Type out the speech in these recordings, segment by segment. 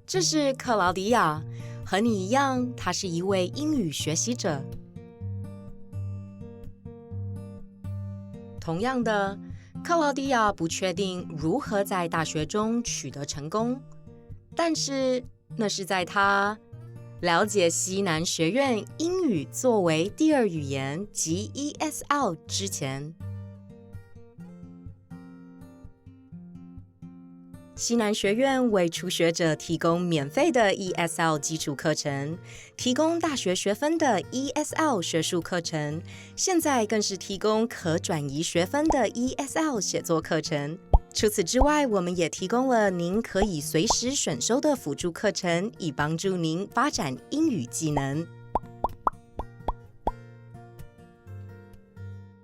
这是克劳迪亚，和你一样，她是一位英语学习者。同样的，克劳迪亚不确定如何在大学中取得成功，但是那是在她了解西南学院英语作为第二语言及 ESL 之前。西南学院为初学者提供免费的 ESL 基础课程，提供大学学分的 ESL 学术课程，现在更是提供可转移学分的 ESL 写作课程。除此之外，我们也提供了您可以随时选修的辅助课程，以帮助您发展英语技能。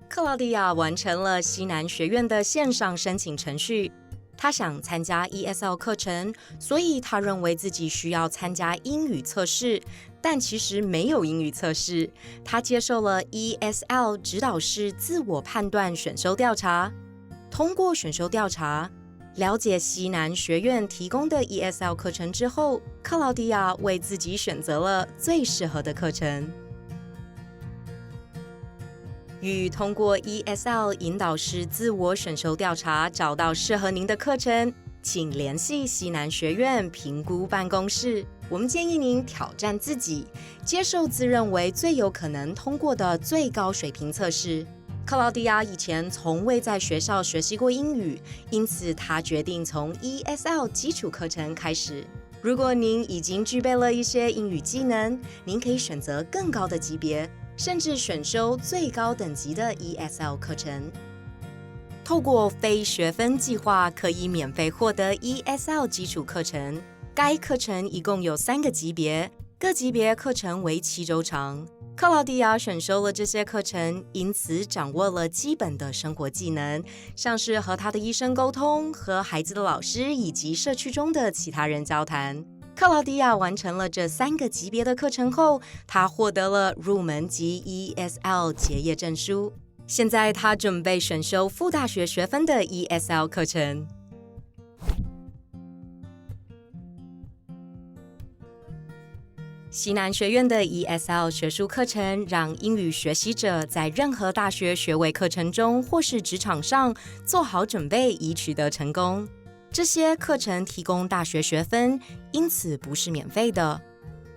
克劳迪亚完成了西南学院的线上申请程序。他想参加 ESL 课程，所以他认为自己需要参加英语测试，但其实没有英语测试。他接受了 ESL 指导式自我判断选修调查。通过选修调查，了解西南学院提供的 ESL 课程之后，克劳迪亚为自己选择了最适合的课程。与通过 ESL 引导式自我选修调查找到适合您的课程，请联系西南学院评估办公室。我们建议您挑战自己，接受自认为最有可能通过的最高水平测试。克劳迪亚以前从未在学校学习过英语，因此她决定从 ESL 基础课程开始。如果您已经具备了一些英语技能，您可以选择更高的级别，甚至选修最高等级的 ESL 课程。透过非学分计划可以免费获得 ESL 基础课程，该课程一共有3个级别，各级别课程为7周长。克劳迪亚选修了这些课程，因此掌握了基本的生活技能，像是和他的医生沟通、和孩子的老师以及社区中的其他人交谈。克劳迪亚完成了这3个级别的课程后，他获得了入门级 ESL 结业证书。现在他准备选修副大学学分的 ESL 课程。西南学院的 ESL 学术课程让英语学习者在任何大学学位课程中或是职场上做好准备以取得成功。这些课程提供大学学分，因此不是免费的。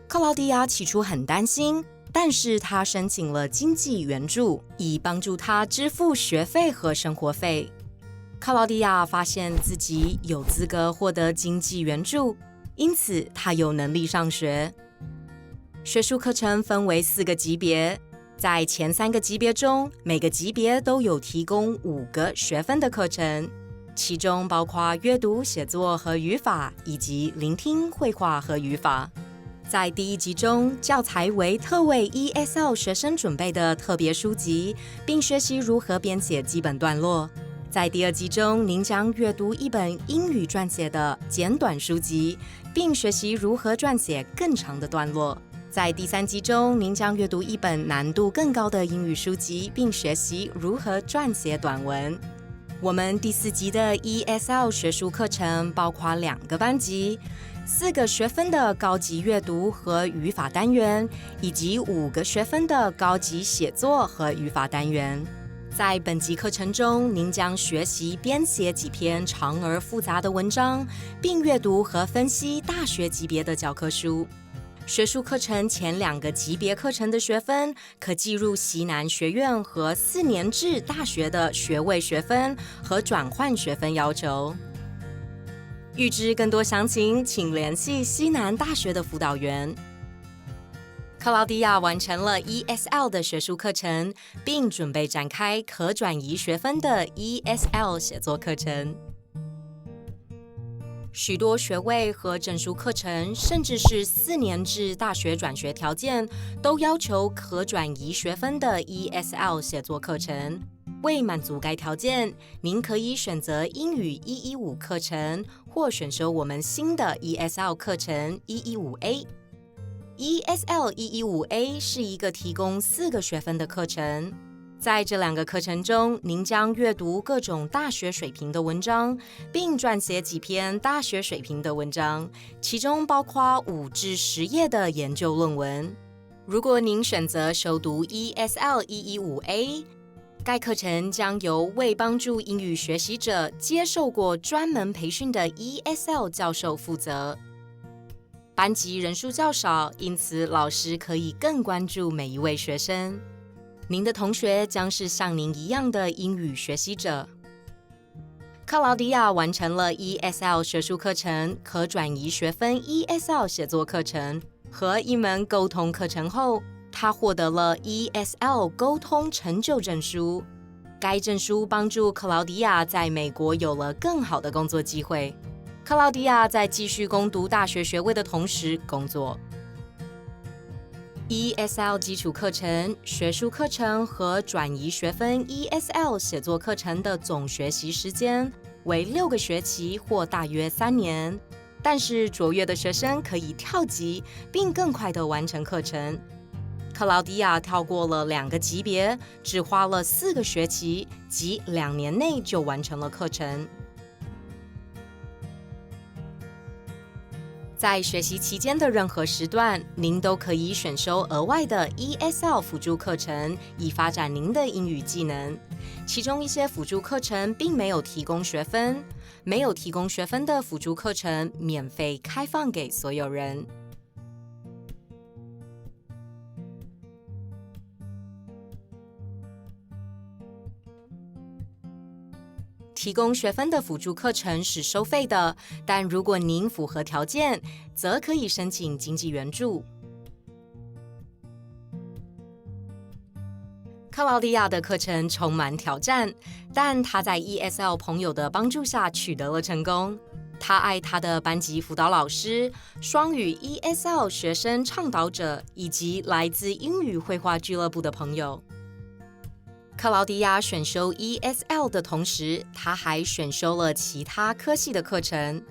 克劳迪亚起初很担心，但是他申请了经济援助，以帮助他支付学费和生活费。克劳迪亚发现自己有资格获得经济援助，因此他有能力上学。学术课程分为4个级别，在前3个级别中，每个级别都有提供5个学分的课程，其中包括阅读、写作和语法，以及聆听、绘画和语法。在第1集中，教材为特为 ESL 学生准备的特别书籍，并学习如何编写基本段落。在第2集中，您将阅读一本英语撰写的简短书籍，并学习如何撰写更长的段落。在第3集中，您将阅读一本难度更高的英语书籍，并学习如何撰写短文。我们第4集的 ESL 学术课程包括2个班级、4个学分的高级阅读和语法单元，以及5个学分的高级写作和语法单元。在本集课程中，您将学习编写几篇长而复杂的文章，并阅读和分析大学级别的教科书。学术课程前2个级别课程的学分可计入西南学院和4年制大学的学位学分和转换学分要求。预知更多详情，请联系西南大学的辅导员。克劳迪亚完成了 ESL 的学术课程，并准备展开可转移学分的 ESL 写作课程。许多学位和证书课程，甚至是4年制大学转学条件，都要求可转移学分的 ESL 写作课程。为满足该条件，您可以选择英语115课程，或选修我们新的 ESL 课程115A。ESL 115A 是一个提供4个学分的课程。在这2个课程中，您将阅读各种大学水平的文章，并撰写几篇大学水平的文章，其中包括5至10页的研究论文。如果您选择修读 ESL 115A， 该课程将由为帮助英语学习者接受过专门培训的 ESL 教授负责。班级人数较少，因此老师可以更关注每一位学生。您的同学将是像您一样的英语学习者。克劳迪亚完成了 ESL 学术课程、可转移学分 ESL 写作课程和一门沟通课程后，他获得了 ESL 沟通成就证书。该证书帮助克劳迪亚在美国有了更好的工作机会。克劳迪亚在继续攻读大学学位的同时工作。ESL 基础课程、学术课程和转移学分 ESL 写作课程的总学习时间为6个学期或大约3年，但是卓越的学生可以跳级并更快地完成课程。克劳迪亚跳过了2个级别，只花了4个学期，即2年内就完成了课程。在学习期间的任何时段，您都可以选修额外的 ESL 辅助课程，以发展您的英语技能。其中一些辅助课程并没有提供学分，没有提供学分的辅助课程免费开放给所有人。提供学分的辅助课程是收费的，但如果您符合条件，则可以申请经济援助。克劳迪亚的课程充满挑战，但他在 ESL 朋友的帮助下取得了成功。他爱他的班级辅导老师、双语 ESL 学生倡导者以及来自英语绘画俱乐部的朋友。克劳迪亚选修 ESL 的同时，他还选修了其他科系的课程。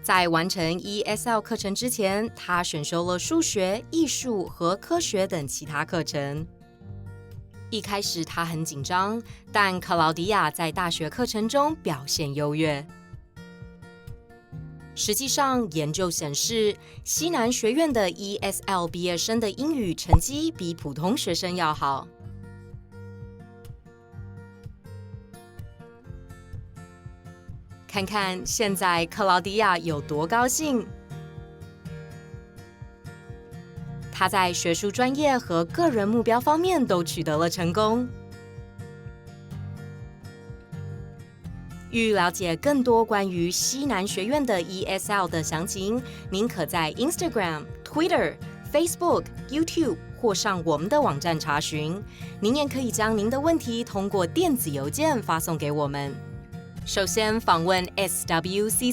在完成 ESL 课程之前，他选修了数学、艺术和科学等其他课程。一开始他很紧张，但克劳迪亚在大学课程中表现优越。实际上，研究显示，西南学院的 ESL 毕业生的英语成绩比普通学生要好。看看现在克劳迪亚有多高兴！他在学术专业和个人目标方面都取得了成功。欲了解更多关于西南学院的 ESL 的详情，您可在 Instagram、Twitter、Facebook、YouTube 或上我们的网站查询。您也可以将您的问题通过电子邮件发送给我们。首先访问 swccd.edu，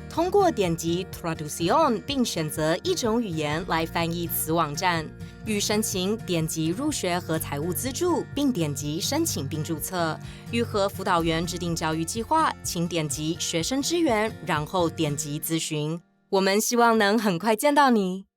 通过点击 Traducción 并选择一种语言来翻译此网站。欲申请，点击入学和财务资助，并点击申请并注册。欲和辅导员制定教育计划，请点击学生支援，然后点击咨询。我们希望能很快见到你。